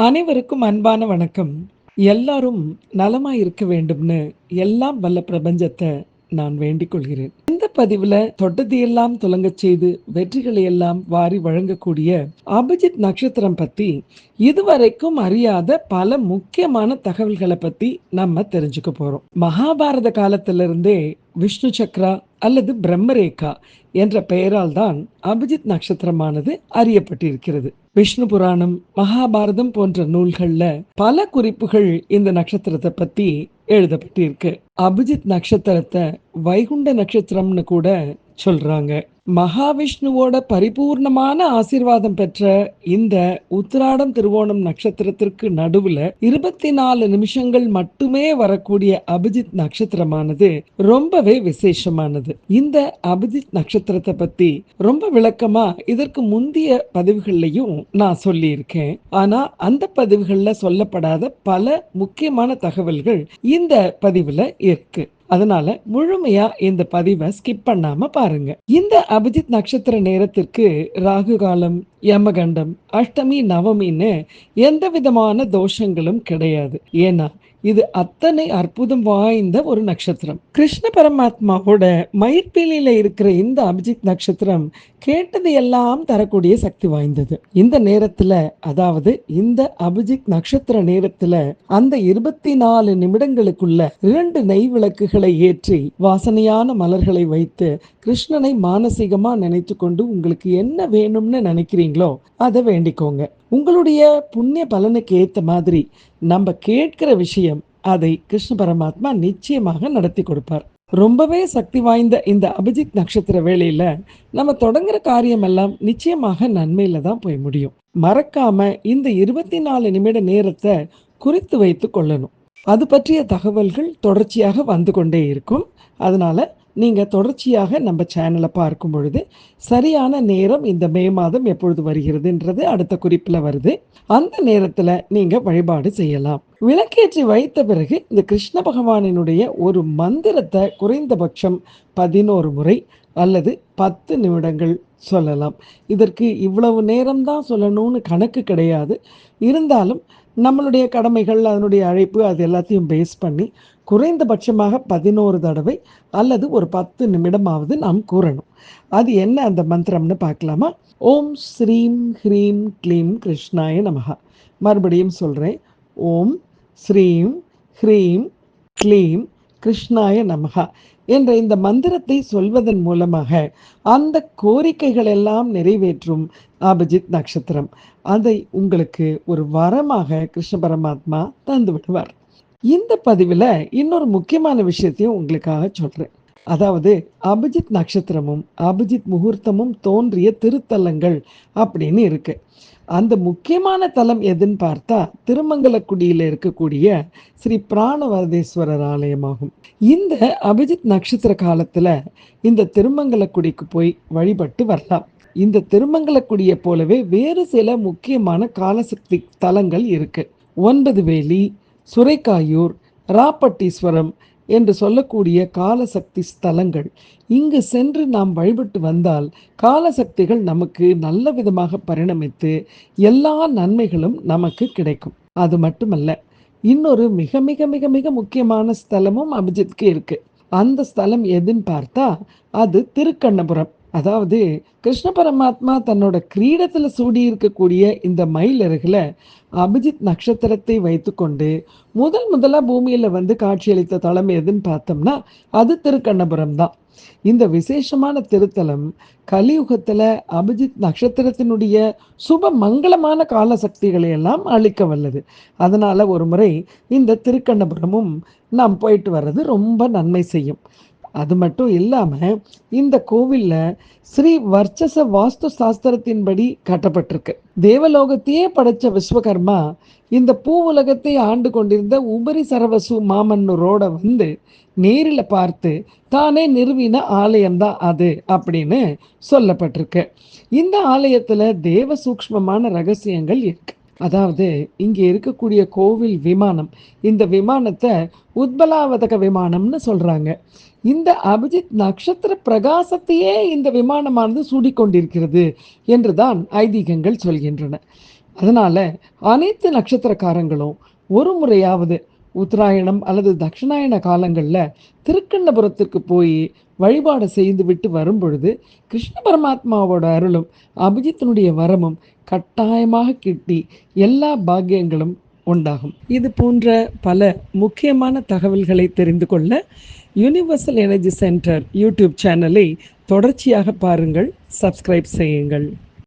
அனைவருக்கும் அன்பான வணக்கம். எல்லாரும் நலமா இருக்க வேண்டும்னு எல்லாம் வல்ல பிரபஞ்சத்தை நான் வேண்டிக் கொள்கிறேன். இந்த பதிவுல தொட்டதையெல்லாம் துலங்கச் செய்து வெற்றிகளை எல்லாம் வாரி வழங்கக்கூடிய அபிஜித் நட்சத்திரம் பத்தி இதுவரைக்கும் அறியாத பல முக்கியமான தகவல்களை பத்தி நம்ம தெரிஞ்சுக்க போறோம். மகாபாரத காலத்திலிருந்தே விஷ்ணு சக்ரா அல்லது பிரம்மரேகா என்ற பெயரால் தான் அபிஜித் நட்சத்திரமானது அறியப்பட்டிருக்கிறது. விஷ்ணு புராணம், மகாபாரதம் போன்ற நூல்கள்ல பல குறிப்புகள் இந்த நட்சத்திரத்தை பத்தி எழுதப்பட்டிருக்கு. அபிஜித் நட்சத்திரத்தை வைகுண்ட நட்சத்திரம்னு கூட சொல்றாங்க. மகாவிஷ்ணுவோட பரிபூர்ணமான ஆசீர்வாதம் பெற்ற இந்த உத்திராடம் திருவோணம் நட்சத்திரத்திற்கு நடுவுல 24 நிமிஷங்கள் மட்டுமே வரக்கூடிய அபிஜித் நட்சத்திரமானது ரொம்பவே விசேஷமானது. இந்த அபிஜித் நட்சத்திரத்தை பத்தி ரொம்ப விளக்கமா இதற்கு முந்தைய பதிவுகள்லையும் நான் சொல்லியிருக்கேன். ஆனா அந்த பதிவுகள்ல சொல்லப்படாத பல முக்கியமான தகவல்கள் இந்த பதிவுல இருக்கு. அதனால முழுமையா இந்த பதிவை ஸ்கிப் பண்ணாம பாருங்க. இந்த அபிஜித் நட்சத்திர நேரத்திற்கு ராகு காலம், யமகண்டம், அஷ்டமி, நவமின்னு எந்த விதமான தோஷங்களும் கிடையாது. ஏன்னா இது அத்தனை அற்புதம் வாய்ந்த ஒரு நட்சத்திரம். கிருஷ்ண பரமாத்மாவோட மயிர்பீலியில இருக்கிற இந்த அபிஜித் நட்சத்திரம் கேட்டது எல்லாம் தரக்கூடிய சக்தி வாய்ந்தது. இந்த நேரத்துல, அதாவது இந்த அபிஜித் நட்சத்திர நேரத்துல அந்த 24 நிமிடங்களுக்குள்ள 2 நெய் விளக்குகளை ஏற்றி வாசனையான மலர்களை வைத்து கிருஷ்ணனை மானசீகமா நினைத்து கொண்டு உங்களுக்கு என்ன வேணும்னு நினைக்கிறீங்களோ அதை வேண்டிக்கோங்க. உங்களுடைய புண்ணிய பலனுக்கு ஏத்த மாதிரி நம்ம கேட்கிற விஷயம் அதை கிருஷ்ண பரமாத்மா நிச்சயமாக நடத்தி கொடுப்பார். ரொம்பவே சக்தி வாய்ந்த இந்த அபிஜித் நட்சத்திர வேளையில நம்ம தொடங்குற காரியம் எல்லாம் நிச்சயமாக நன்மையில தான் போய் முடியும். மறக்காம இந்த 24 நிமிட நேரத்தை குறித்து வைத்து கொள்ளணும். அது பற்றிய தகவல்கள் தொடர்ச்சியாக வந்து கொண்டே இருக்கும். அதனால நீங்க தொடர்ச்சியாக நம்ம சேனலை பார்க்கும் பொழுது சரியான நேரம் இந்த மே மாதம் எப்பொழுது வருகிறதுன்றது அடுத்த குறிப்பில் வருது. அந்த நேரத்தில் நீங்க வழிபாடு செய்யலாம். விளக்கேற்றி வைத்த பிறகு இந்த கிருஷ்ண பகவானினுடைய ஒரு மந்திரத்தை குறைந்தபட்சம் 11 முறை அல்லது 10 நிமிடங்கள் சொல்லலாம். இதற்கு இவ்வளவு நேரம்தான் சொல்லணும்னு கணக்கு கிடையாது. இருந்தாலும் நம்மளுடைய கடமைகள், அதனுடைய அழைப்பு, அது எல்லாத்தையும் பேஸ் பண்ணி குறைந்தபட்சமாக 11 தடவை அல்லது ஒரு 10 நிமிடமாவது நாம் கூறணும். அது என்ன அந்த மந்திரம்னு பார்க்கலாமா? ஓம் ஸ்ரீம் ஹ்ரீம் க்ளீம் கிருஷ்ணாய நமஹா. மறுபடியும் சொல்கிறேன். ஓம் ஸ்ரீம் ஹ்ரீம் க்ளீம் கிருஷ்ணாய நமஹா என்ற இந்த மந்திரத்தை சொல்வதன் மூலமாக அந்த கோரிக்கைகள் எல்லாம் நிறைவேற்றும் அபிஜித் நட்சத்திரம். அதை உங்களுக்கு ஒரு வரமாக கிருஷ்ண பரமாத்மா தந்து விடுவார். இந்த பதிவில் இன்னொரு முக்கியமான விஷயத்தையும் உங்களுக்காக சொல்கிறேன். அதாவது அபிஜித் நட்சத்திரமும் அபிஜித் முகூர்த்தமும் தோன்றிய திருத்தலங்கள் அப்படின்னு இருக்கு. அந்த முக்கியமான தலம் எதுன்னு பார்த்தா திருமங்கலக்குடியில் இருக்கக்கூடிய ஸ்ரீ பிராணவரதேஸ்வரர் ஆலயமாகும். இந்த அபிஜித் நட்சத்திர காலத்துல இந்த திருமங்கலக்குடிக்கு போய் வழிபட்டு வரலாம். இந்த திருமங்கலக்குடியை போலவே வேறு சில முக்கியமான காலசக்தி தலங்கள் இருக்கு. 9 வேலி, சுரைக்காயூர், ராப்பட்டீஸ்வரம் என்று சொல்லக்கூடிய காலசக்தி ஸ்தலங்கள். இங்கு சென்று நாம் வழிபட்டு வந்தால் காலசக்திகள் நமக்கு நல்ல விதமாக பரிணமித்து எல்லா நன்மைகளும் நமக்கு கிடைக்கும். அது மட்டுமல்ல, இன்னொரு மிக மிக மிக மிக முக்கியமான ஸ்தலமும் அபிஜித்க்கு இருக்கு. அந்த ஸ்தலம் எதுன்னு பார்த்தா அது திருக்கண்ணபுரம். அதாவது கிருஷ்ண பரமாத்மா தன்னோட கிரீடத்தில் சூடி இருக்கக்கூடிய இந்த மயிலருகுல அபிஜித் நட்சத்திரத்தை வைத்துக்கொண்டு முதலா பூமியில வந்து காட்சியளித்த தலம் எதுன்னு பார்த்தோம்னா அது திருக்கண்ணபுரம் தான். இந்த விசேஷமான திருத்தலம் கலியுகத்துல அபிஜித் நட்சத்திரத்தினுடைய சுப மங்களமான காலசக்திகளை எல்லாம் அளிக்க வல்லது. அதனால ஒரு முறை இந்த திருக்கண்ணபுரமும் நாம் போயிட்டு வர்றது ரொம்ப நன்மை செய்யும். அது மட்டும் இல்லாம இந்த கோவில்ல ஸ்ரீ வர்ச்சச வாஸ்து சாஸ்திரத்தின்படி கட்டப்பட்டிருக்கு. தேவலோகத்தையே படைச்ச விஸ்வகர்மா இந்த பூ உலகத்தை ஆண்டு கொண்டிருந்த உபரி சரவசு மாமன்னரோட வந்து நேரில் பார்த்து தானே நிறுவின ஆலயம்தான் அது அப்படின்னு சொல்லப்பட்டிருக்கு. இந்த ஆலயத்துல தேவ சூக்ஷ்மமான ரகசியங்கள் இருக்கு. அதாவது இங்கே இருக்கக்கூடிய கோவில் விமானம், இந்த விமானத்தை உத்பலாவதக விமானம்னு சொல்றாங்க. இந்த அபிஜித் நட்சத்திர பிரகாசத்தையே இந்த விமானமானது சூடிக்கொண்டிருக்கிறது என்றுதான் ஐதீகங்கள் சொல்கின்றன. அதனால அனைத்து நட்சத்திரக்காரங்களும் ஒரு முறையாவது உத்தராயணம் அல்லது தட்சிணாயன காலங்கள்ல திருக்கண்ணபுரத்திற்கு போய் வழிபாடு செய்து விட்டு வரும்பொழுது கிருஷ்ண பரமாத்மாவோட அருளும் அபிஜித்தினுடைய வரமும் கட்டாயமாக கிட்டி எல்லா பாக்கியங்களும் உண்டாகும். இது போன்ற பல முக்கியமான தகவல்களை தெரிந்து கொள்ள யுனிவர்சல் எனர்ஜி சென்டர் யூடியூப் சேனலை தொடர்ச்சியாக பாருங்கள், சப்ஸ்கிரைப் செய்யுங்கள்.